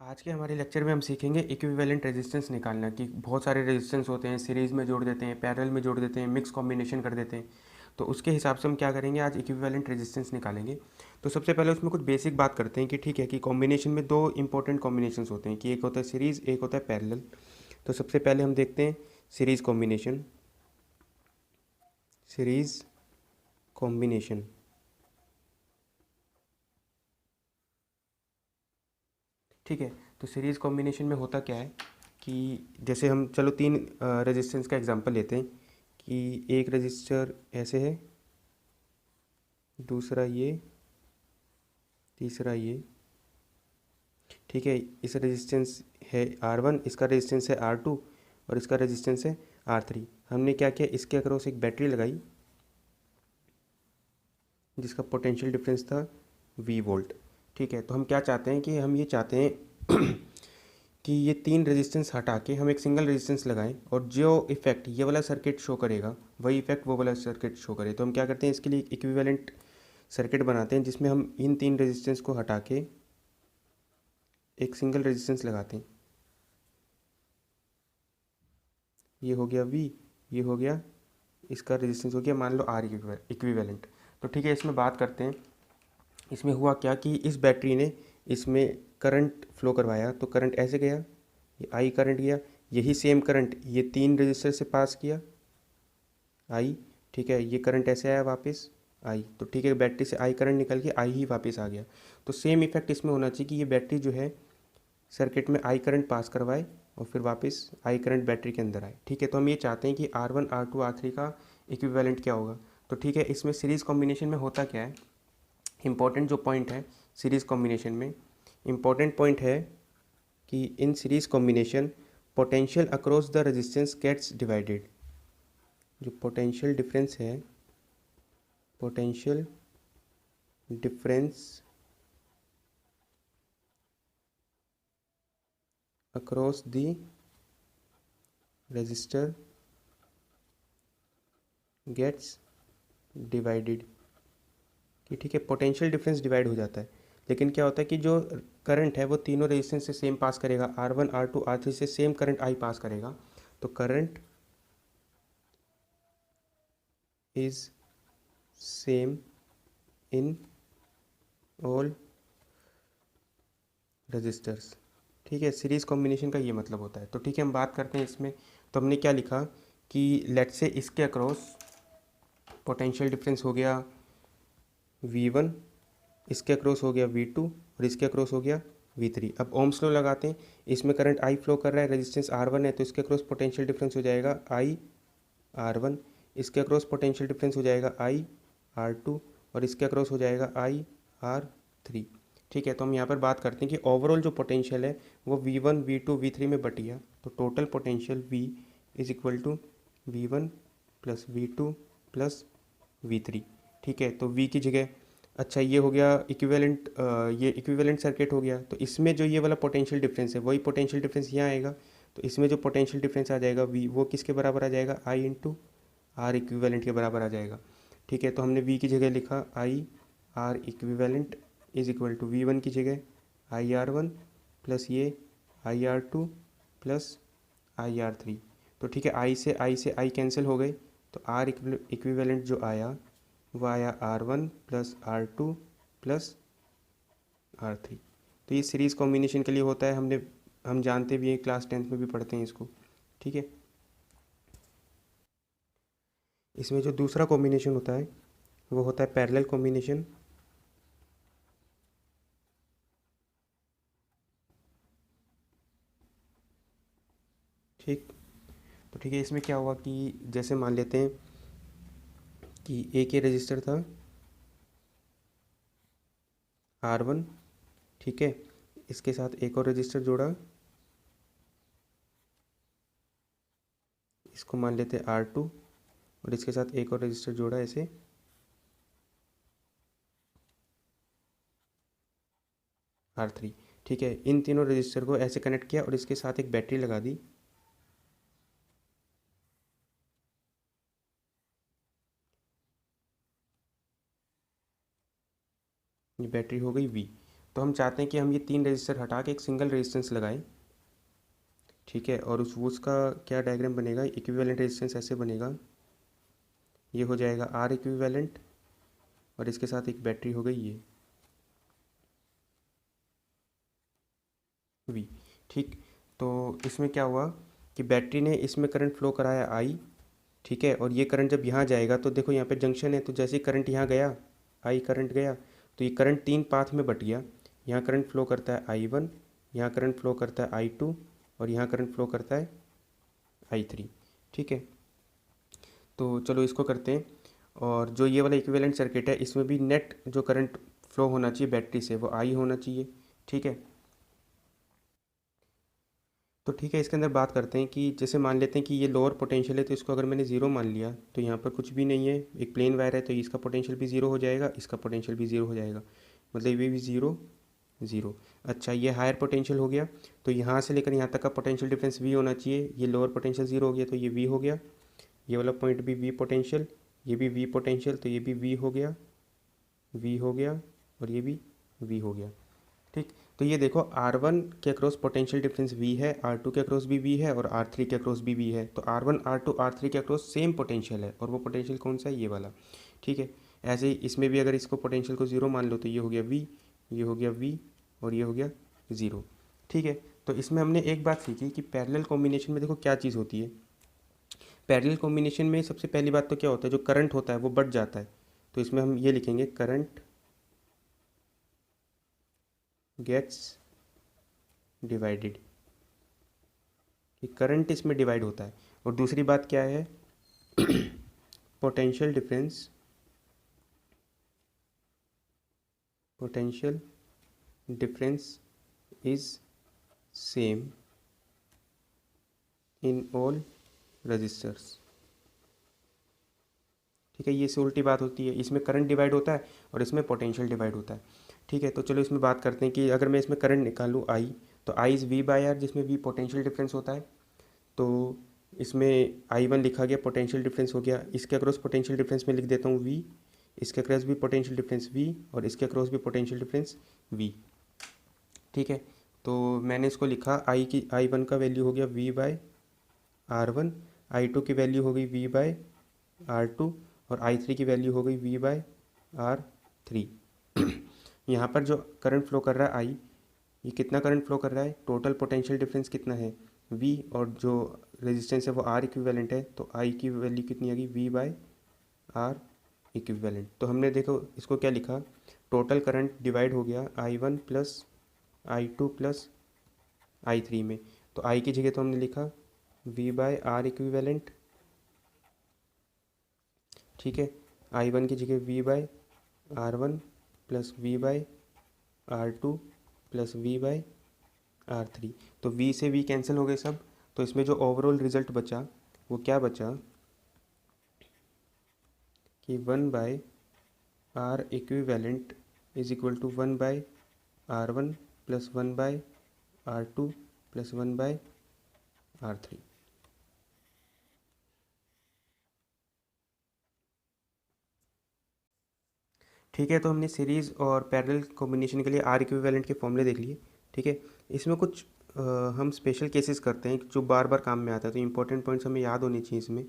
आज के हमारे लेक्चर में हम सीखेंगे इक्विवेलेंट रेजिस्टेंस निकालना कि बहुत सारे रेजिस्टेंस होते हैं, सीरीज़ में जोड़ देते हैं, पैरेलल में जोड़ देते हैं, मिक्स कॉम्बिनेशन कर देते हैं। तो उसके हिसाब से हम क्या करेंगे, आज इक्विवेलेंट रेजिस्टेंस निकालेंगे। तो सबसे पहले उसमें कुछ बेसिक बात करते हैं कि ठीक है कि कॉम्बिनेशन में दो इंपॉर्टेंट कॉम्बिनेशंस होते हैं कि एक होता है सीरीज़, एक होता है पैरेलल। तो सबसे पहले हम देखते हैं सीरीज़ कॉम्बिनेशन। सीरीज़ कॉम्बिनेशन, ठीक है। तो सीरीज़ कॉम्बिनेशन में होता क्या है कि जैसे हम चलो तीन रेजिस्टेंस का एग्जांपल लेते हैं कि एक रजिस्टर ऐसे है, दूसरा ये, तीसरा ये, ठीक है। इस रेजिस्टेंस है R1, इसका रेजिस्टेंस है R2 और इसका रेजिस्टेंस है R3। हमने क्या किया, इसके अक्रॉस एक बैटरी लगाई जिसका पोटेंशियल डिफरेंस था V वोल्ट, ठीक है। तो हम क्या चाहते हैं कि हम ये चाहते हैं कि ये तीन रेजिस्टेंस हटा के हम एक सिंगल रेजिस्टेंस लगाएं और जो इफेक्ट ये वाला सर्किट शो करेगा वही इफेक्ट वो वाला सर्किट शो करे। तो हम क्या करते हैं, इसके लिए इक्विवेलेंट सर्किट बनाते हैं जिसमें हम इन तीन रेजिस्टेंस को हटा के एक सिंगल रेजिस्टेंस लगाते हैं। ये हो गया V, ये हो गया, इसका रेजिस्टेंस हो गया मान लो R इक्विवेलेंट। तो ठीक है, इसमें बात करते हैं। इसमें हुआ क्या कि इस बैटरी ने इसमें करंट फ्लो करवाया, तो करंट ऐसे गया, ये I करंट गया, यही सेम करंट ये तीन रजिस्टर से पास किया I, ठीक है। ये करंट ऐसे आया वापस I, तो ठीक है, बैटरी से I करंट निकल के I ही वापस आ गया। तो सेम इफेक्ट इसमें होना चाहिए कि ये बैटरी जो है सर्किट में I करंट पास करवाए और फिर वापस I करंट बैटरी के अंदर आए, ठीक है। तो हम ये चाहते हैं कि R1 R2 R3 का इक्विवेलेंट क्या होगा। तो ठीक है, इसमें सीरीज़ कॉम्बिनेशन में होता क्या है, इम्पॉर्टेंट जो पॉइंट है सीरीज़ कॉम्बिनेशन में, इम्पॉर्टेंट पॉइंट है कि in series combination potential across the resistance gets divided. जो पोटेंशियल डिफरेंस है, potential difference across the resistor gets divided, कि ठीक है पोटेंशियल डिफरेंस डिवाइड हो जाता है। लेकिन क्या होता है कि जो करंट है वो तीनों रेजिस्टेंस से सेम पास करेगा, R1 R2 R3 से सेम करंट I पास करेगा। तो current is same in all resistors, ठीक है। सीरीज़ कॉम्बिनेशन का ये मतलब होता है। तो ठीक है, हम बात करते हैं इसमें। तो हमने क्या लिखा कि लेट से इसके अक्रॉस पोटेंशियल डिफरेंस हो गया V1, इसके अक्रॉस हो गया V2 और इसके अक्रॉस हो गया V3। अब ओम्स लॉ लगाते हैं, इसमें करंट I फ्लो कर रहा है, रेजिस्टेंस R1 है, तो इसके अक्रॉस पोटेंशियल डिफरेंस हो जाएगा I R1, इसके अक्रॉस पोटेंशियल डिफरेंस हो जाएगा I R2 और इसके अक्रॉस हो जाएगा I R3, ठीक है। तो हम यहाँ पर बात करते हैं कि ओवरऑल जो पोटेंशियल है वो V1 V2 V3 में बट गया। तो total potential V is equal to V1 plus V2 plus V3, ठीक है। तो V की जगह, अच्छा ये हो गया इक्विवेलेंट, ये इक्विवेलेंट सर्किट हो गया। तो इसमें जो ये वाला पोटेंशियल डिफरेंस है वही पोटेंशियल डिफरेंस यहाँ आएगा। तो इसमें जो पोटेंशियल डिफरेंस आ जाएगा V, वो किसके बराबर आ जाएगा, I इंटू R इक्विवेलेंट के बराबर आ जाएगा, ठीक है। तो हमने V की जगह लिखा I R equivalent is equal to V1 की जगह IR1 प्लस ये IR2 प्लस IR3। तो ठीक है, I से I कैंसिल हो गए, तो R इक्विवेलेंट जो आया वो आया R1 plus R2 plus R3। तो ये सीरीज़ कॉम्बिनेशन के लिए होता है, हम जानते भी हैं, क्लास 10th में भी पढ़ते हैं इसको, ठीक है। इसमें जो दूसरा कॉम्बिनेशन होता है वो होता है पैरेलल कॉम्बिनेशन, ठीक। तो ठीक है, इसमें क्या हुआ कि जैसे मान लेते हैं कि एक ये रजिस्टर था R1, ठीक है, इसके साथ एक और रजिस्टर जोड़ा, इसको मान लेते हैं R2 और इसके साथ एक और रजिस्टर जोड़ा ऐसे R3, ठीक है। इन तीनों रजिस्टर को ऐसे कनेक्ट किया और इसके साथ एक बैटरी लगा दी, ये बैटरी हो गई V। तो हम चाहते हैं कि हम ये 3 रेजिस्टर हटा के एक सिंगल रेजिस्टेंस लगाएं, ठीक है। और उसका क्या डायग्राम बनेगा, इक्विवेलेंट रेजिस्टेंस ऐसे बनेगा, ये हो जाएगा आर इक्विवेलेंट और इसके साथ एक बैटरी हो गई ये वी, ठीक। तो इसमें क्या हुआ कि बैटरी ने इसमें करंट फ्लो कराया आई, ठीक है। और ये करंट जब यहाँ जाएगा तो देखो यहाँ पे जंक्शन है, तो जैसे ही करंट यहाँ गया, आई करंट गया, तो ये करंट 3 पाथ में बट गया। यहाँ करंट फ्लो करता है I1, यहाँ करंट फ्लो करता है I2 और यहाँ करंट फ्लो करता है I3, ठीक है। तो चलो इसको करते हैं। और जो ये वाला इक्विवेलेंट सर्किट है इसमें भी नेट जो करंट फ्लो होना चाहिए बैटरी से वो आई होना चाहिए, ठीक है। तो ठीक है, इसके अंदर बात करते हैं कि जैसे मान लेते हैं कि ये लोअर पोटेंशियल है, तो इसको अगर मैंने ज़ीरो मान लिया तो यहाँ पर कुछ भी नहीं है, एक प्लेन वायर है, तो इसका पोटेंशियल भी ज़ीरो हो जाएगा, इसका पोटेंशियल भी ज़ीरो हो जाएगा, मतलब ये भी ज़ीरो ज़ीरो। अच्छा, ये हायर पोटेंशियल हो गया, तो यहाँ से लेकर यहाँ तक का पोटेंशियल डिफरेंस वी होना चाहिए। ये लोअर पोटेंशियल ज़ीरो हो गया तो ये वी हो गया, ये वाला पॉइंट भी वी पोटेंशियल, ये भी वी पोटेंशियल, तो ये भी वी हो गया, वी हो गया और ये भी वी हो गया, ठीक। तो ये देखो R1 के अक्रॉस पोटेंशियल डिफरेंस V है, R2 के अक्रॉस भी V है और R3 के अक्रॉस भी V है। तो R1 R2 R3 के अक्रॉस सेम पोटेंशियल है और वो पोटेंशियल कौन सा है, ये वाला, ठीक है। ऐसे ही इसमें भी अगर इसको पोटेंशियल को ज़ीरो मान लो तो ये हो गया V, ये हो गया V और ये हो गया ज़ीरो, ठीक है। तो इसमें हमने एक बात सीखी कि पैरेलल कॉम्बिनेशन में देखो क्या चीज़ होती है। पैरेलल कॉम्बिनेशन में सबसे पहली बात तो क्या होता है, जो करंट होता है वो बढ़ जाता है। तो इसमें हम ये लिखेंगे करंट गेट्स डिवाइडेड, कि करंट इसमें डिवाइड होता है। और दूसरी बात क्या है, potential difference, potential difference is same in all resistors, ठीक है। ये से उल्टी बात होती है, इसमें करंट डिवाइड होता है और इसमें पोटेंशियल डिवाइड होता है, ठीक है। तो चलो इसमें बात करते हैं कि अगर मैं इसमें करंट निकालूँ आई, तो I is we by are, जिसमें वी पोटेंशियल डिफरेंस होता है। तो इसमें I1 लिखा गया, पोटेंशियल डिफरेंस हो गया, इसके अक्रॉस पोटेंशियल डिफरेंस में लिख देता हूँ V, इसके अक्रॉस भी पोटेंशियल डिफरेंस V और इसके अक्रॉस भी पोटेंशियल डिफरेंस V, ठीक है। तो मैंने इसको लिखा I1 का वैल्यू हो गया V बाय R1, I2 की वैल्यू हो गई V बाय R2 और I3 की वैल्यू हो गई V बाय R3। यहाँ पर जो करंट फ्लो कर रहा है I, ये कितना करंट फ्लो कर रहा है, टोटल पोटेंशियल डिफरेंस कितना है V और जो रेजिस्टेंस है वो R इक्विवेलेंट है, तो I की वैल्यू कितनी आ गई V बाय R इक्विवेलेंट। तो हमने देखो इसको क्या लिखा, टोटल करंट डिवाइड हो गया I1 plus I2 plus I3 में। तो I की जगह तो हमने लिखा V बाय R इक्विवेलेंट, ठीक है। I1 की जगह V by R1 plus V by R2 plus V by R3। तो V से V कैंसिल हो गए सब, तो इसमें जो ओवरऑल रिजल्ट बचा वो क्या बचा कि 1 by R equivalent is equal to 1 by R1 plus 1 by R2 plus 1 by R3। ठीक है, तो हमने सीरीज़ और पैरेलल कॉम्बिनेशन के लिए R इक्विवेलेंट के फॉर्मूले देख लिए, ठीक है। इसमें कुछ हम स्पेशल केसेस करते हैं जो बार बार काम में आता है, तो इम्पोर्टेंट पॉइंट्स हमें याद होने चाहिए इसमें।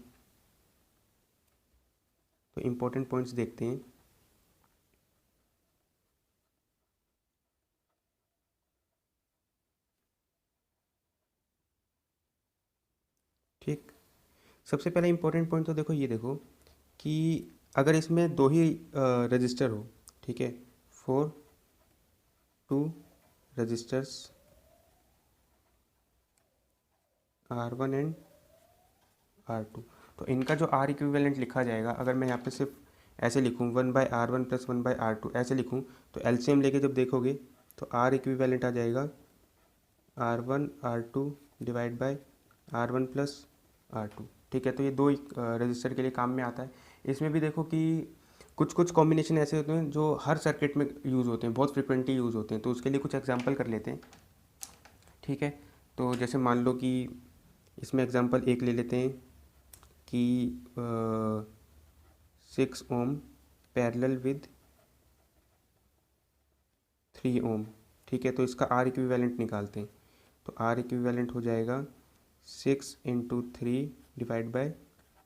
तो इम्पोर्टेंट पॉइंट्स देखते हैं। ठीक, सबसे पहला इम्पोर्टेंट पॉइंट तो देखो, ये देखो कि अगर इसमें दो ही रजिस्टर हो, ठीक है, four to registers R1 and R2, तो इनका जो R इक्विवेलेंट लिखा जाएगा, अगर मैं यहाँ पे सिर्फ ऐसे लिखूँ 1 by R1 plus 1 by R2 ऐसे लिखूँ, तो एलसीएम लेके जब देखोगे तो R इक्विवेलेंट आ जाएगा R1 R2 divide by R1 plus R2, ठीक है। तो ये दो रजिस्टर के लिए काम में आता है। इसमें भी देखो कि कुछ कुछ कॉम्बिनेशन ऐसे होते हैं जो हर सर्किट में यूज़ होते हैं, बहुत फ्रिक्वेंटली यूज़ होते हैं, तो उसके लिए कुछ एग्जांपल कर लेते हैं, ठीक है। तो जैसे मान लो कि इसमें एग्जांपल एक ले लेते हैं कि 6 ओम पैरेलल विद 3 ओम, ठीक है, तो इसका आर इक्विवेलेंट निकालते हैं। तो आर इक्विवेलेंट हो जाएगा 6 × 3 डिवाइड बाय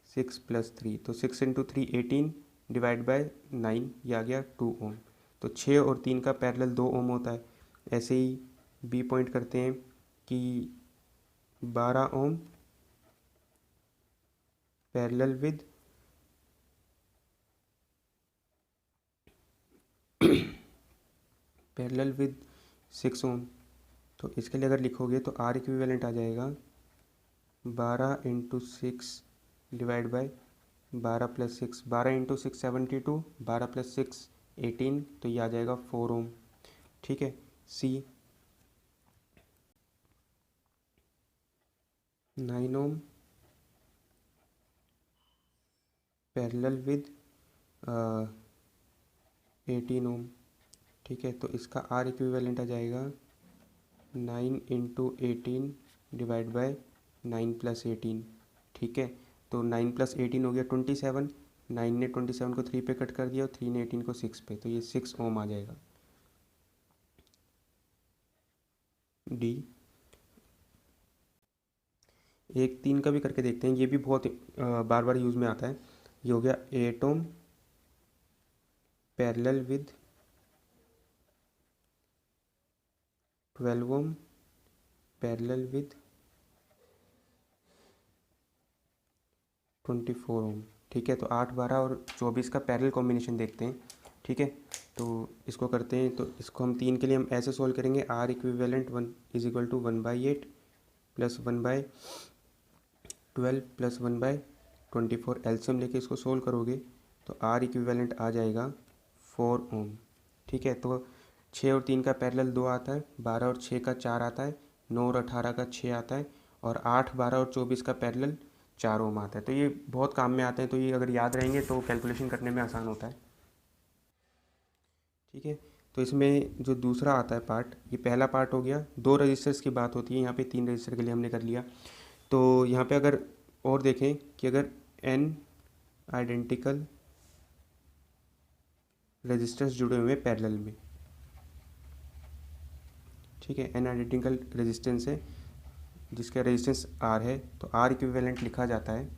6 + 3, तो 6 × 3 18 डिवाइड बाय 9, ये आ गया 2 ओम। तो 6 और 3 का पैरेलल 2 ओम होता है। ऐसे ही बी पॉइंट करते हैं कि 12 ohm parallel with parallel with 6 ओम। तो इसके लिए अगर लिखोगे तो आर इक्विवेलेंट आ जाएगा 12 × 6 डिवाइड बाय 12 + 6, 12 × 6 72, 12 + 6 18, तो ये आ जाएगा 4 ओम। ठीक है, सी 9 ओम पैरेलल विद 18 ओम। ठीक है, तो इसका आर इक्विवेलेंट आ जाएगा 9 × 18 डिवाइड बाय 9 + 18। ठीक है, तो 9 + 18 हो गया 27, 9 ने 27 को 3 पे कट कर दिया और 3 ने 18 को 6 पे, तो ये 6 ओम आ जाएगा। डी एक 3 का भी करके देखते हैं, ये भी बहुत बार बार यूज़ में आता है। ये हो गया 8 ohm parallel with 12 ohm parallel with 24 ohm. ठीक है, तो 8, 12 और 24 का पैरेलल कॉम्बिनेशन देखते हैं। ठीक है, तो इसको करते हैं। तो इसको हम 3 के लिए हम ऐसे सोल्व करेंगे, आर इक्विवेलेंट 1 = 1/8 + 1/12 + 1/24। एलसीएम लेके इसको सोल्व करोगे तो आर इक्विवेलेंट आ जाएगा 4 ओम। ठीक है, तो 6 और 3 का पैरेलल 2 आता है, 12 और 6 का 4 आता है, 9 और 18 का 6 आता है, और 8, 12 और 24 का पैरेलल 4 ओम आता है। तो ये बहुत काम में आते हैं, तो ये अगर याद रहेंगे तो कैलकुलेशन करने में आसान होता है। ठीक है, तो इसमें जो दूसरा आता है पार्ट, ये पहला पार्ट हो गया। 2 रजिस्टर्स की बात होती है, यहाँ पे 3 रजिस्टर के लिए हमने कर लिया। तो यहाँ पे अगर और देखें कि अगर n आइडेंटिकल रजिस्टर्स जुड़े हुए हैं पैरेलल में, ठीक है, n आइडेंटिकल रेजिस्टेंस है जिसका रेजिस्टेंस r है, तो r इक्विवेलेंट लिखा जाता है,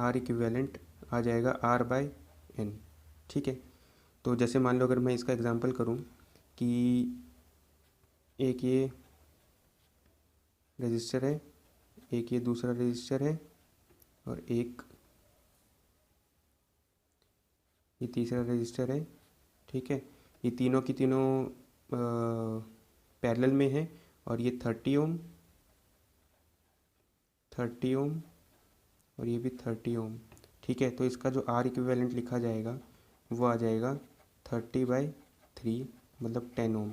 r इक्विवेलेंट आ जाएगा r/n। ठीक है, तो जैसे मान लो अगर मैं इसका एग्जांपल करूं कि एक ये रजिस्टर है, एक ये दूसरा रजिस्टर है, और एक ये तीसरा रजिस्टर है। ठीक है, ये तीनों की तीनों पैरेलल में है, और ये 30 ओम, 30 ओम, और ये भी 30 ओम। ठीक है, तो इसका जो आर इक्विवेलेंट लिखा जाएगा वो आ जाएगा 30/3, मतलब 10 ओम।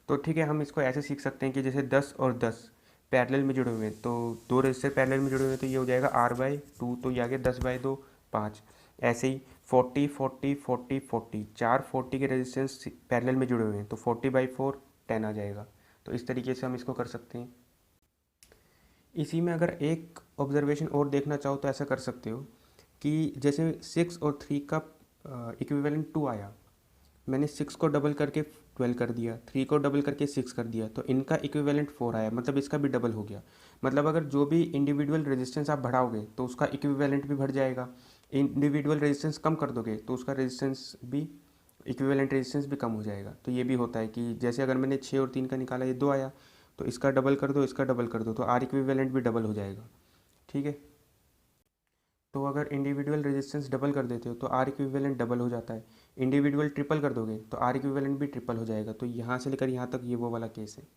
तो ठीक है, हम इसको ऐसे सीख सकते हैं कि जैसे 10 और 10 पैरेलल में जुड़े हुए हैं, तो 2 रजिस्टर पैरेलल में जुड़े हुए हैं, तो ये हो जाएगा r/2, तो ये आ गया 10/2 5। ऐसे ही 40 40 40 40, 4 40 के रेजिस्टेंस पैरेलल में जुड़े हुए हैं, तो 40/4 10 आ जाएगा। तो इस तरीके से हम इसको कर सकते हैं। इसी में अगर एक ऑब्जर्वेशन और देखना चाहो तो ऐसा कर सकते हो कि जैसे 6 और 3 का इक्विवेलेंट 2 आया, मैंने 6 को डबल करके 12 कर दिया, 3 को डबल करके 6 कर दिया, तो इनका इक्विवेलेंट 4 आया, मतलब इसका भी डबल हो गया। मतलब अगर जो भी इंडिविजुअल रेजिस्टेंस आप बढ़ाओगे तो उसका इक्विवेलेंट भी बढ़ जाएगा, इंडिविजुअल रेजिस्टेंस कम कर दोगे तो उसका रेजिस्टेंस भी, इक्विवेलेंट रेजिस्टेंस भी कम हो जाएगा। तो ये भी होता है कि जैसे अगर मैंने 6 और 3 का निकाला, ये 2 आया, तो इसका डबल कर दो, इसका डबल कर दो, तो आर इक्विवेलेंट भी डबल हो जाएगा। ठीक है, तो अगर इंडिविजुअल रेजिस्टेंस डबल कर देते हो तो आर इक्विवेलेंट डबल हो जाता है, इंडिविजुअल ट्रिपल कर दोगे तो आर इक्विवेलेंट भी ट्रिपल हो जाएगा। तो यहाँ से लेकर यहाँ तक ये वो वाला केस है।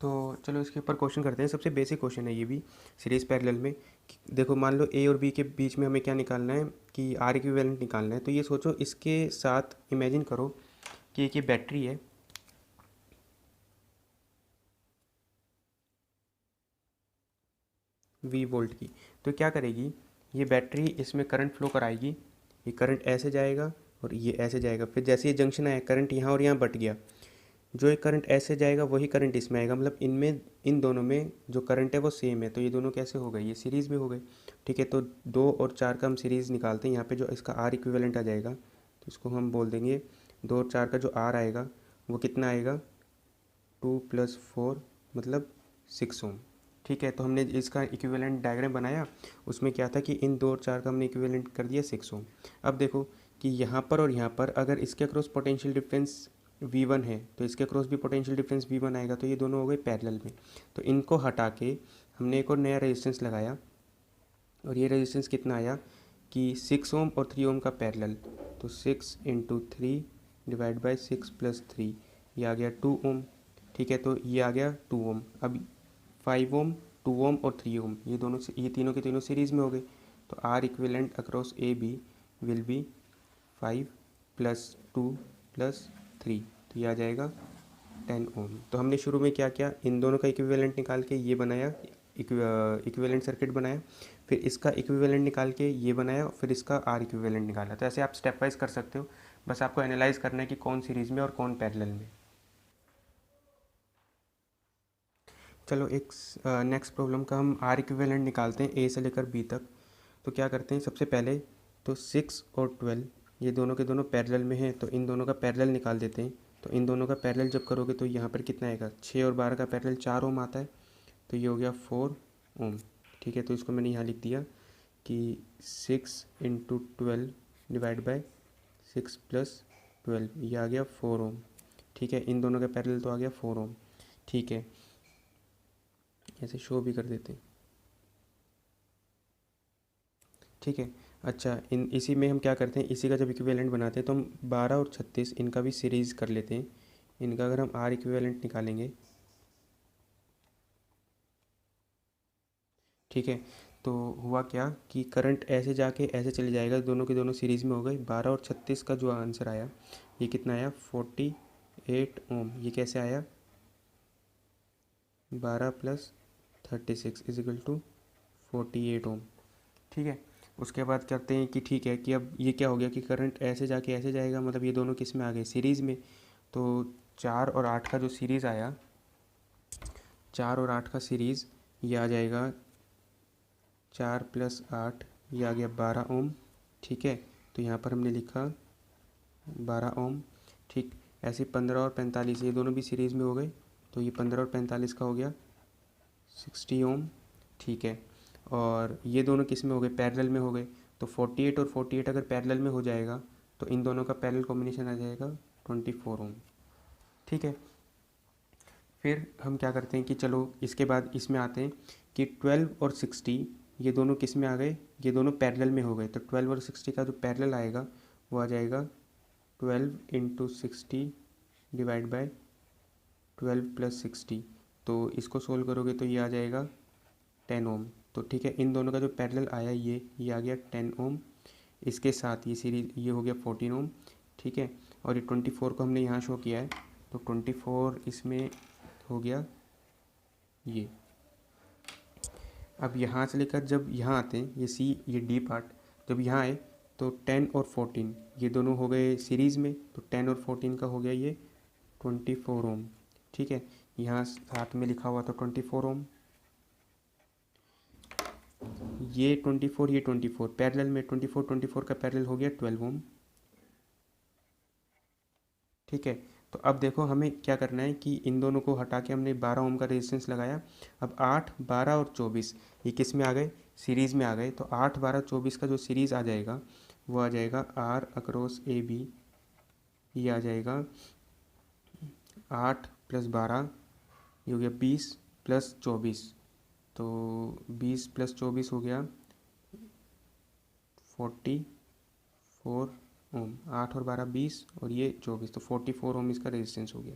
तो चलो इसके ऊपर क्वेश्चन करते हैं। सबसे बेसिक क्वेश्चन है ये भी सीरीज पैरेलल में। देखो मान लो ए और बी के बीच में हमें क्या निकालना है कि आर इक्विवेलेंट निकालना है। तो ये सोचो, इसके साथ इमेजिन करो कि एक ये बैटरी है, V वोल्ट की। तो क्या करेगी ये बैटरी, इसमें करंट फ्लो कराएगी, ये करंट ऐसे जाएगा और ये ऐसे जाएगा, फिर जैसे ये जंक्शन आया करंट यहाँ और यहाँ बट गया, जो एक करंट ऐसे जाएगा वही करंट इसमें आएगा, मतलब इनमें इन दोनों में जो करंट है वो सेम है, तो ये दोनों कैसे हो गए, ये सीरीज़ में हो गए। ठीक है, तो 2 और 4 का हम सीरीज़ निकालते हैं। यहाँ पे जो इसका आर इक्विवेलेंट आ जाएगा तो इसको हम बोल देंगे 2 और 4 का जो आर आएगा वो कितना आएगा, 2 + 4 मतलब 6 ओम। ठीक है, तो हमने इसका इक्विवेलेंट डायग्राम बनाया, उसमें क्या था कि इन 2 और 4 का हमने इक्विवेलेंट कर दिया 6 ओम। अब देखो कि यहाँ पर और यहाँ पर अगर इसके अक्रॉस पोटेंशियल डिफरेंस V1 है तो इसके अक्रॉस भी पोटेंशियल डिफरेंस V1 आएगा, तो ये दोनों हो गए पैरेलल में। तो इनको हटा के हमने एक और नया रेजिस्टेंस लगाया, और ये रेजिस्टेंस कितना आया कि 6 ओम और 3 ओम का पैरेलल, तो 6 × 3 डिवाइड बाई 6 + 3, ये आ गया 2 ओम। ठीक है, तो ये आ गया 2 ओम। अब 5 ओम, 2 ओम और 3 ओम ये तीनों के तीनों सीरीज़ में हो गए, तो R equivalent across A B will be 5 + 2 + 3, तो ये आ जाएगा 10 ओम। तो हमने शुरू में क्या किया, इन दोनों का इक्विवेलेंट निकाल के ये बनाया, इक्विवेलेंट सर्किट बनाया, फिर इसका इक्विवेलेंट निकाल के ये बनाया, फिर इसका आर इक्विवेलेंट निकाला। तो ऐसे आप स्टेप वाइज कर सकते हो, बस आपको एनालाइज करना है कि कौन सीरीज़ में और कौन पैरेलल में। चलो एक नेक्स्ट प्रॉब्लम का हम आर इक्विवेलेंट निकालते हैं ए से लेकर बी तक। तो क्या करते हैं, सबसे पहले तो 6 और 12 ये दोनों के दोनों पैरेलल में हैं, तो इन दोनों का पैरेलल निकाल देते हैं। तो इन दोनों का पैरेलल जब करोगे तो यहाँ पर कितना आएगा, 6 और 12 का पैरेलल 4 ओम आता है, तो ये हो गया 4 ओम। ठीक है, तो इसको मैंने यहाँ लिख दिया कि 6 × 12 डिवाइड बाय 6 + 12, ये आ गया 4 ओम। ठीक है, इन दोनों का पैरेलल तो आ गया 4 ओम। ठीक है, ऐसे शो भी कर देते हैं। ठीक है, अच्छा इन इसी में हम क्या करते हैं, इसी का जब इक्विवेलेंट बनाते हैं तो हम 12 और 36 इनका भी सीरीज़ कर लेते हैं। इनका अगर हम आर इक्विवेलेंट निकालेंगे, ठीक है, तो हुआ क्या कि करंट ऐसे जाके ऐसे चले जाएगा, दोनों के दोनों सीरीज़ में हो गए। 12 और 36 का जो आंसर आया ये कितना आया, 48 ओम। ये कैसे आया, 12 + 36 = 48 ओम। ठीक है, उसके बाद करते हैं कि ठीक है कि अब ये क्या हो गया कि करंट ऐसे जाके ऐसे जाएगा, मतलब ये दोनों किस में आ गए, सीरीज़ में। तो 4 और 8 का जो सीरीज़ आया, 4 और 8 का सीरीज़ ये आ जाएगा 4 + 8, ये आ गया 12 ओम। ठीक है, तो यहाँ पर हमने लिखा 12 ओम। ठीक, ऐसे 15 और 45 ये दोनों भी सीरीज़ में हो गए, तो ये 15 और 45 का हो गया 60 ओम। ठीक है, और ये दोनों किस में हो गए, पैरेलल में हो गए, तो 48 और 48 अगर पैरेलल में हो जाएगा तो इन दोनों का पैरेलल कॉम्बिनेशन आ जाएगा 24 ओम। ठीक है, फिर हम क्या करते हैं कि चलो इसके बाद इसमें आते हैं कि 12 और 60 ये दोनों किस में आ गए, ये दोनों पैरेलल में हो गए, तो 12 और 60 का जो पैरेलल आएगा वो आ जाएगा 12 × 60 डिवाइड बाय 12 + 60, तो इसको सोल्व करोगे तो ये आ जाएगा 10 ओम। तो ठीक है, इन दोनों का जो पैरेलल आया ये आ गया 10 ओम। इसके साथ ये सीरीज ये हो गया 14 ओम। ठीक है, और ये 24 को हमने यहाँ शो किया है, तो 24 इसमें हो गया ये। अब यहाँ से लेकर जब यहाँ आते हैं ये सी ये डी पार्ट, जब यहाँ आए तो 10 और 14 ये दोनों हो गए सीरीज़ में, तो 10 और 14 का हो गया ये 24 ओम। ठीक है, यहाँ साथ में लिखा हुआ था 24 ओम, ये 24 पैरेलल में 24 का पैरेलल हो गया 12 ओम। ठीक है, तो अब देखो हमें क्या करना है कि इन दोनों को हटा के हमने 12 ओम का रेजिस्टेंस लगाया। अब 8, 12 और 24 ये किस में आ गए, सीरीज़ में आ गए, तो 8, 12, 24 का जो सीरीज़ आ जाएगा वो आ जाएगा आर अक्रॉस ए बी, ये आ जाएगा 8 + 12 ये हो गया 20 + 24, तो 20 + 24 हो गया 44 ओम। 8 और 12 20 और ये 24, तो 44 ओम इसका रेजिस्टेंस हो गया।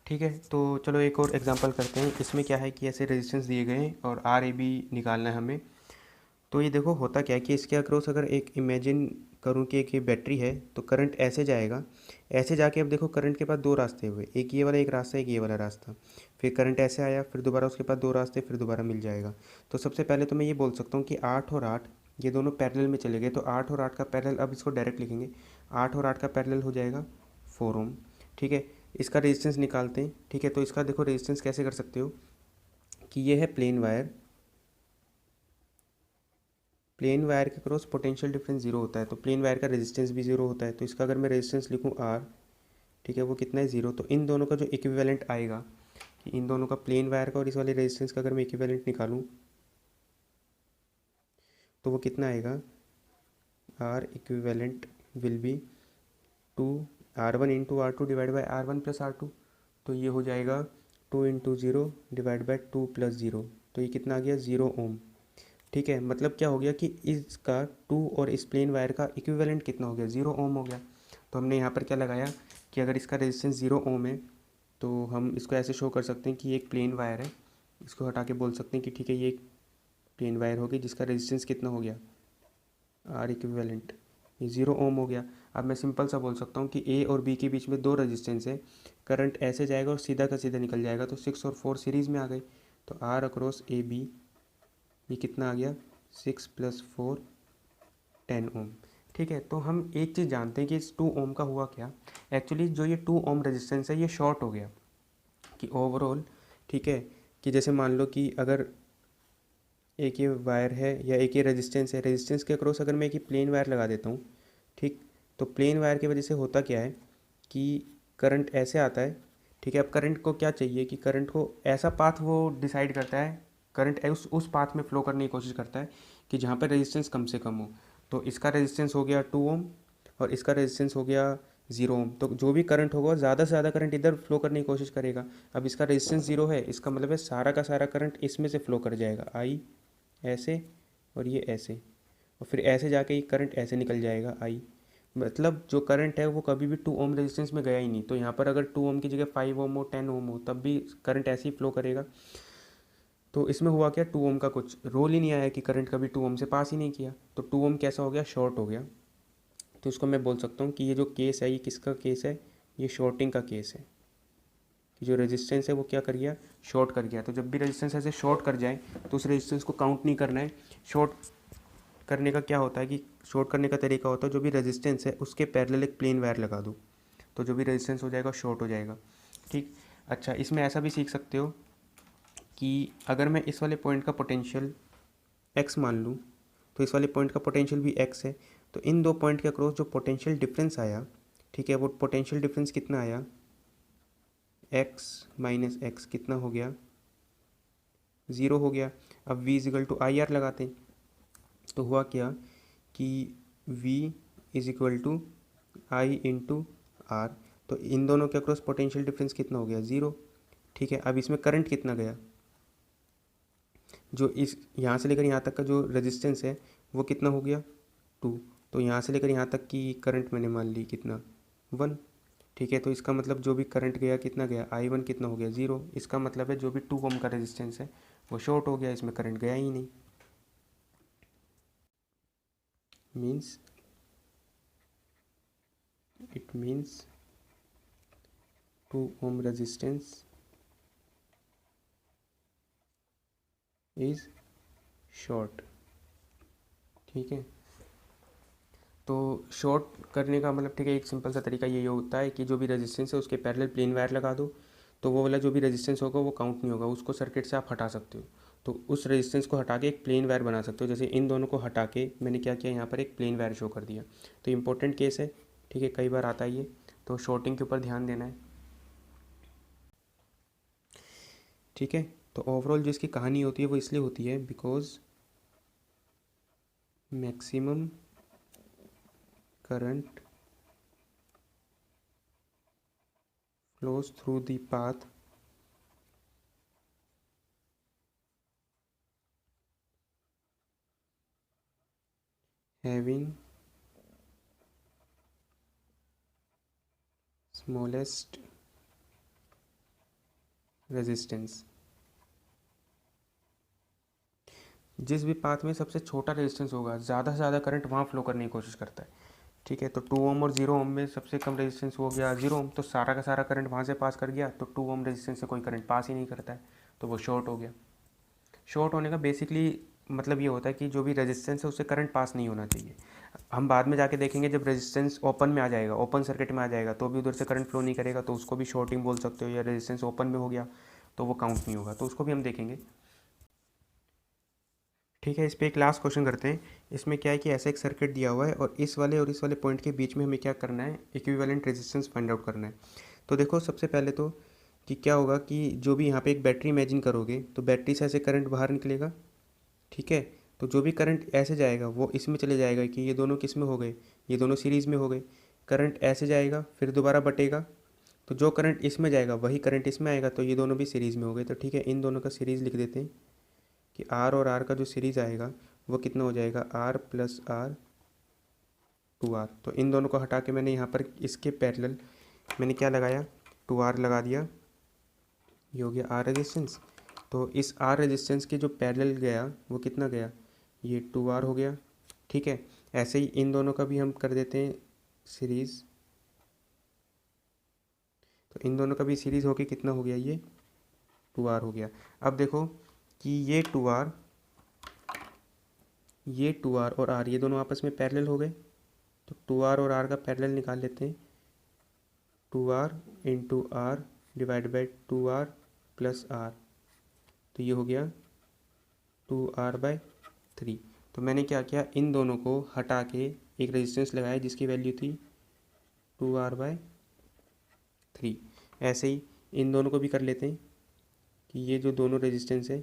ठीक है, तो चलो एक और एग्जांपल करते हैं। इसमें क्या है कि ऐसे रेजिस्टेंस दिए गए हैं और आर ए बी निकालना है हमें। तो ये देखो होता क्या है कि इसके अक्रॉस अगर एक इमेजिन करूँ कि एक ये बैटरी है, तो करंट ऐसे जाएगा, ऐसे जाके अब देखो करंट के पास दो रास्ते हुए, एक ये वाला एक रास्ता, एक ये वाला रास्ता, फिर करंट ऐसे आया, फिर दोबारा उसके पास दो रास्ते, फिर दोबारा मिल जाएगा। तो सबसे पहले तो मैं ये बोल सकता हूँ कि 8 और 8 ये दोनों पैरेलल में चले गए, तो 8 और 8 का पैरेलल, अब इसको डायरेक्ट लिखेंगे, 8 और 8 का पैरेलल हो जाएगा 4 ओम। ठीक है, इसका रेजिस्टेंस निकालते हैं। ठीक है, तो इसका देखो रेजिस्टेंस कैसे कर सकते हो कि ये है प्लेन वायर, प्लेन वायर के क्रॉस पोटेंशियल डिफरेंस जीरो होता है, तो प्लेन वायर का रेजिस्टेंस भी जीरो होता है। तो इसका अगर मैं रेजिस्टेंस लिखूँ आर, ठीक है, वो कितना है, जीरो। तो इन दोनों का जो इक्विवेलेंट आएगा, कि इन दोनों का प्लेन वायर का और इस वाले रेजिस्टेंस का अगर मैं इक्विवेलेंट निकालूँ तो वो कितना आएगा, R equivalent will be 2 R1 into R2 divide by R1 plus R2। तो ये हो जाएगा 2 into zero divide by 2 plus zero, तो ये कितना आ गया, 0 ओम। ठीक है, मतलब क्या हो गया कि इसका 2 और इस प्लेन वायर का इक्विवेलेंट कितना हो गया, 0 ओम हो गया। तो हमने यहाँ पर क्या लगाया कि अगर इसका रेजिस्टेंस 0 ओम है तो हम इसको ऐसे शो कर सकते हैं कि ये एक प्लेन वायर है, इसको हटा के बोल सकते हैं कि ठीक है ये एक प्लेन वायर होगी जिसका रेजिस्टेंस कितना हो गया, आर इक्विवेलेंट, ये 0 ओम हो गया। अब मैं सिंपल सा बोल सकता हूँ कि ए और बी के बीच में दो रेजिस्टेंस है, करंट ऐसे जाएगा और सीधा का सीधा निकल जाएगा, तो 6 और 4 सीरीज़ में आ गए। तो आर अक्रॉस ए बी ये कितना आ गया, 6 + 4 10 ओम। ठीक है, तो हम एक चीज़ जानते हैं कि इस 2 ओम का हुआ क्या, एक्चुअली जो ये 2 ओम रेजिस्टेंस है ये शॉर्ट हो गया कि ओवरऑल। ठीक है, कि जैसे मान लो कि अगर एक ये वायर है या एक ये रेजिस्टेंस है, रेजिस्टेंस के अक्रॉस अगर मैं एक ही प्लेन वायर लगा देता हूँ, ठीक, तो प्लेन वायर की वजह से होता क्या है कि करंट ऐसे आता है। ठीक है, अब करंट को क्या चाहिए कि करंट को ऐसा पाथ वो डिसाइड करता है, करंट उस पाथ में फ्लो करने की कोशिश करता है कि जहाँ पर रेजिस्टेंस कम से कम हो। तो इसका रेजिस्टेंस हो गया 2 ओम और इसका रेजिस्टेंस हो गया 0 ओम, तो जो भी करंट होगा ज़्यादा से ज़्यादा करंट इधर फ्लो करने की कोशिश करेगा। अब इसका रेजिस्टेंस 0 है, इसका मतलब है सारा का सारा करंट इसमें से फ्लो कर जाएगा, आई ऐसे और ये ऐसे, और फिर ऐसे जाके ये करंट ऐसे निकल जाएगा, आई, मतलब जो करंट है वो कभी भी 2 ओम रेजिस्टेंस में गया ही नहीं। तो यहाँ पर अगर 2 ओम की जगह 5 ओम हो, 10 ओम हो, तब भी करंट ऐसे ही फ्लो करेगा। तो इसमें हुआ क्या, 2 ओम का कुछ रोल ही नहीं आया कि करंट कभी 2 ओम से पास ही नहीं किया, तो 2 ओम कैसा हो गया, शॉर्ट हो गया। तो इसको मैं बोल सकता हूँ कि ये जो केस है ये किसका केस है, ये शॉर्टिंग का केस है, कि जो रेजिस्टेंस है वो क्या कर गया, शॉर्ट कर गया। तो जब भी रेजिस्टेंस ऐसे शॉर्ट कर जाए तो उस रेजिस्टेंस को काउंट नहीं करना है। शॉर्ट करने का क्या होता है कि शॉर्ट करने का तरीका होता है जो भी रेजिस्टेंस है उसके पैरेलल एक प्लेन वायर लगा दो, तो जो भी रेजिस्टेंस हो जाएगा शॉर्ट हो जाएगा। ठीक, अच्छा, इसमें ऐसा भी सीख सकते हो कि अगर मैं इस वाले पॉइंट का पोटेंशियल x मान लूँ तो इस वाले पॉइंट का पोटेंशियल भी x है, तो इन दो पॉइंट के अक्रॉस जो पोटेंशियल डिफरेंस आया, ठीक है, वो पोटेंशियल डिफरेंस कितना आया, x माइनस एक्स कितना हो गया, 0 हो गया। अब v = IR लगाते हैं, तो हुआ क्या कि v = I इंटू आर, तो इन दोनों के अक्रॉस पोटेंशियल डिफरेंस कितना हो गया, 0। ठीक है, अब इसमें करंट कितना गया, जो इस यहाँ से लेकर यहाँ तक का जो रेजिस्टेंस है वो कितना हो गया, 2। तो यहाँ से लेकर यहाँ तक की करंट मैंने मान ली कितना, 1। ठीक है, तो इसका मतलब जो भी करंट गया कितना गया, I1 कितना हो गया, 0। इसका मतलब है जो भी 2 ओम का रेजिस्टेंस है वो शॉर्ट हो गया, इसमें करंट गया ही नहीं। Means it means 2 ohm resistance is short. ठीक है, तो शॉर्ट करने का मतलब, ठीक है, एक सिंपल सा तरीका ये होता है कि जो भी रेजिस्टेंस है उसके पैरेलल प्लेन वायर लगा दो, तो वो वाला जो भी रेजिस्टेंस होगा वो काउंट नहीं होगा, उसको सर्किट से आप हटा सकते हो। तो उस रेजिस्टेंस को हटा के एक प्लेन वायर बना सकते हो, जैसे इन दोनों को हटा के मैंने क्या किया, यहाँ पर एक प्लेन वायर शो कर दिया। तो इंपॉर्टेंट केस है, ठीक है, कई बार आता है ये, तो शॉर्टिंग के ऊपर ध्यान देना है। ठीक है, तो ओवरऑल जो इसकी कहानी होती है वो इसलिए होती है because maximum current flows through the path having smallest resistance। जिस भी पाथ में सबसे छोटा रेजिस्टेंस होगा ज़्यादा से ज़्यादा करंट वहाँ फ्लो करने की कोशिश करता है। ठीक है, तो 2 ओम और 0 ओम में सबसे कम रेजिस्टेंस हो गया 0 ओम, तो सारा का सारा करंट वहाँ से पास कर गया, तो 2 ओम रेजिस्टेंस से कोई करंट पास ही नहीं करता है, तो वो शॉर्ट हो गया। शॉर्ट होने का बेसिकली मतलब ये होता है कि जो भी रेजिस्टेंस है उससे करंट पास नहीं होना चाहिए। हम बाद में जाके देखेंगे जब रेजिस्टेंस ओपन में आ जाएगा, ओपन सर्किट में आ जाएगा, तो भी उधर से करंट फ्लो नहीं करेगा, तो उसको भी शॉर्टिंग बोल सकते हो, या रेजिस्टेंस ओपन में हो गया तो वो काउंट नहीं होगा, तो उसको भी हम देखेंगे। ठीक है, इस पर एक लास्ट क्वेश्चन करते हैं। इसमें क्या है कि ऐसा एक सर्किट दिया हुआ है और इस वाले पॉइंट के बीच में हमें क्या करना है, इक्विवेलेंट रेजिस्टेंस फाइंड आउट करना है। तो देखो सबसे पहले तो कि क्या होगा कि जो भी यहाँ पे एक बैटरी इमेजिन करोगे तो बैटरी से ऐसे करंट बाहर निकलेगा। ठीक है, तो जो भी करंट ऐसे जाएगा वो इसमें चले जाएगा, कि ये दोनों किस में हो गए, ये दोनों सीरीज़ में हो गए। करंट ऐसे जाएगा फिर दोबारा बटेगा, तो जो करंट इसमें जाएगा वही करंट इसमें आएगा, तो ये दोनों भी सीरीज़ में हो गए। तो ठीक है, इन दोनों का सीरीज़ लिख देते हैं कि आर और आर का जो सीरीज़ आएगा वो कितना हो जाएगा, R plus R two R. तो इन दोनों को हटा के मैंने यहाँ पर इसके पैरेलल मैंने क्या लगाया, टू आर लगा दिया। ये हो गया आर रेजिस्टेंस। तो इस आर रेजिस्टेंस के जो पैरेलल गया वो कितना गया, ये टू आर हो गया। ठीक है, ऐसे ही इन दोनों का भी हम कर देते हैं सीरीज़। तो इन दोनों का भी सीरीज़ होके कितना हो गया, ये टू आर हो गया। अब देखो कि ये टू आर और आर ये दोनों आपस में पैरेलल हो गए, तो टू आर और आर का पैरेलल निकाल लेते हैं। Two R into R divide by two R plus R, तो ये हो गया टू आर बाई थ्री। तो मैंने क्या किया, इन दोनों को हटा के एक रेजिस्टेंस लगाया जिसकी वैल्यू थी टू आर बाई थ्री। ऐसे ही इन दोनों को भी कर लेते हैं कि ये जो दोनों रेजिस्टेंस है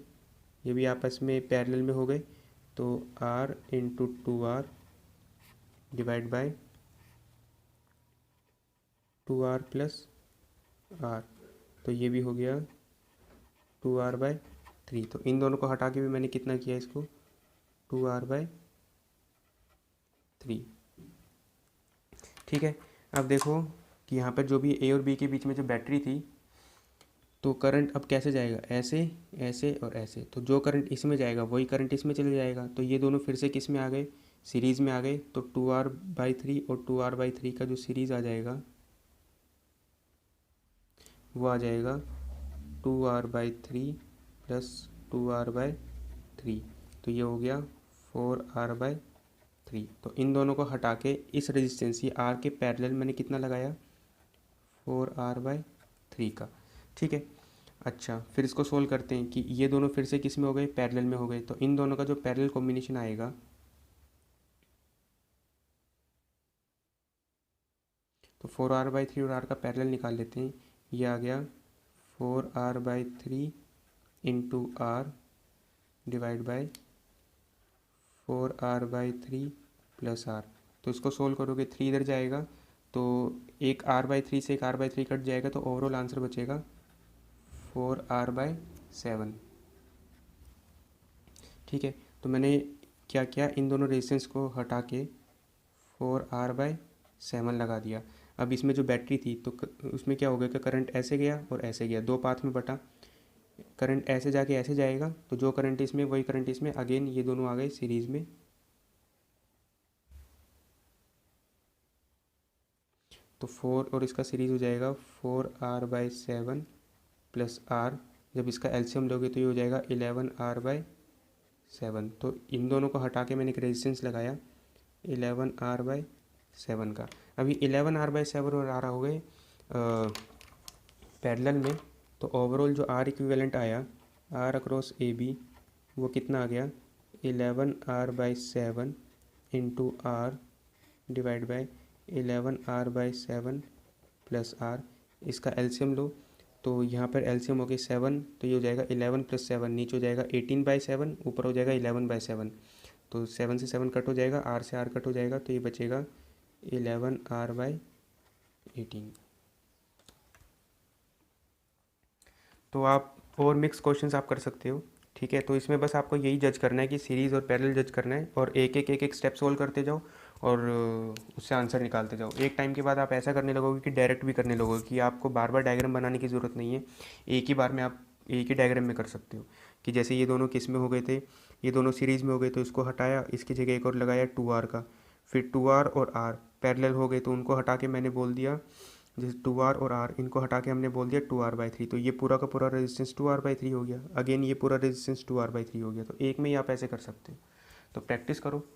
ये भी आपस में पैरेलल में हो गए, तो R into two R divide by two R plus R, तो ये भी हो गया टू आर बाई थ्री। तो इन दोनों को हटा के भी मैंने कितना किया इसको, टू आर बाई थ्री। ठीक है, अब देखो कि यहाँ पर जो भी ए और बी के बीच में जो बैटरी थी, तो करंट अब कैसे जाएगा, ऐसे ऐसे और ऐसे। तो जो करंट इसमें जाएगा वही करंट इसमें चले जाएगा, तो ये दोनों फिर से किस में आ गए, सीरीज़ में आ गए। तो टू आर बाई थ्री और टू आर बाई थ्री का जो सीरीज़ आ जाएगा वो आ जाएगा two R by three plus two R by three, तो ये हो गया फोर आर बाई थ्री। तो इन दोनों को हटा के इस रेजिस्टेंस ये आर के पैरेलल मैंने कितना लगाया, फोर आर बाई थ्री का। ठीक है, अच्छा फिर इसको सोल्व करते हैं कि ये दोनों फिर से किस में हो गए, पैरेलल में हो गए। तो इन दोनों का जो पैरेलल कॉम्बिनेशन आएगा, तो फोर आर बाई थ्री और आर का पैरेलल निकाल लेते हैं। ये आ गया four R by three into R divide by four R by three plus R. तो इसको सोल्व करोगे, थ्री इधर जाएगा तो एक आर बाई थ्री से एक आर बाई थ्री कट जाएगा, तो ओवरऑल आंसर बचेगा फोर आर बाई सेवन। ठीक है, तो मैंने क्या किया, इन दोनों रेजिस्टेंस को हटा के फोर आर बाई सेवन लगा दिया। अब इसमें जो बैटरी थी तो उसमें क्या हो गया कि करंट ऐसे गया और ऐसे गया, दो पाथ में बटा। करंट ऐसे जाके ऐसे जाएगा, तो जो करंट इसमें वही करंट इसमें, अगेन ये दोनों आ गए सीरीज़ में। तो फोर और इसका सीरीज़ हो जाएगा four R by seven plus R. जब इसका एलसीएम लोगे तो ये हो जाएगा इलेवन आर बाई सेवन। तो इन दोनों को हटा के मैंने एक रेजिस्टेंस लगाया इलेवन आर बाई सेवन का। अभी इलेवन आर बाई सेवन और आर हो गए पैरेलल में, तो ओवरऑल जो आर इक्विवेलेंट आया आर अक्रॉस ए बी वो कितना आ गया, eleven R by seven into R divide by eleven R by seven plus R. इसका एलसीएम लो, तो यहाँ पर एलसीएम हो गया सेवन, तो ये हो जाएगा इलेवन प्लस सेवन, नीचे हो जाएगा एटीन बाई सेवन, ऊपर हो जाएगा इलेवन बाई सेवन। तो सेवन से सेवन कट हो जाएगा, आर से आर कट हो जाएगा, तो ये बचेगा इलेवन आर बाई एटीन। तो आप और मिक्स क्वेश्चंस आप कर सकते हो। ठीक है, तो इसमें बस आपको यही जज करना है कि सीरीज़ और पैरेलल जज करना है, और एक एक स्टेप सोल्व करते जाओ और उससे आंसर निकालते जाओ। एक टाइम के बाद आप ऐसा करने लगोगे कि डायरेक्ट भी करने लगोगे, कि आपको बार बार डायग्राम बनाने की ज़रूरत नहीं है, एक ही बार में आप एक ही डायग्राम में कर सकते हो। कि जैसे ये दोनों किस में हो गए थे, ये दोनों सीरीज़ में हो गए, तो इसको हटाया, इसकी जगह एक और लगाया टू आर का। फिर टू आर और आर पैरेलल हो गए, तो उनको हटा के मैंने बोल दिया जैसे 2R और R इनको हटा के हमने बोल दिया 2R/3, तो ये पूरा का पूरा रेजिस्टेंस 2R/3 हो गया। अगेन ये पूरा रेजिस्टेंस 2R/3 हो गया। तो एक में ही आप ऐसे कर सकते हो। तो प्रैक्टिस करो।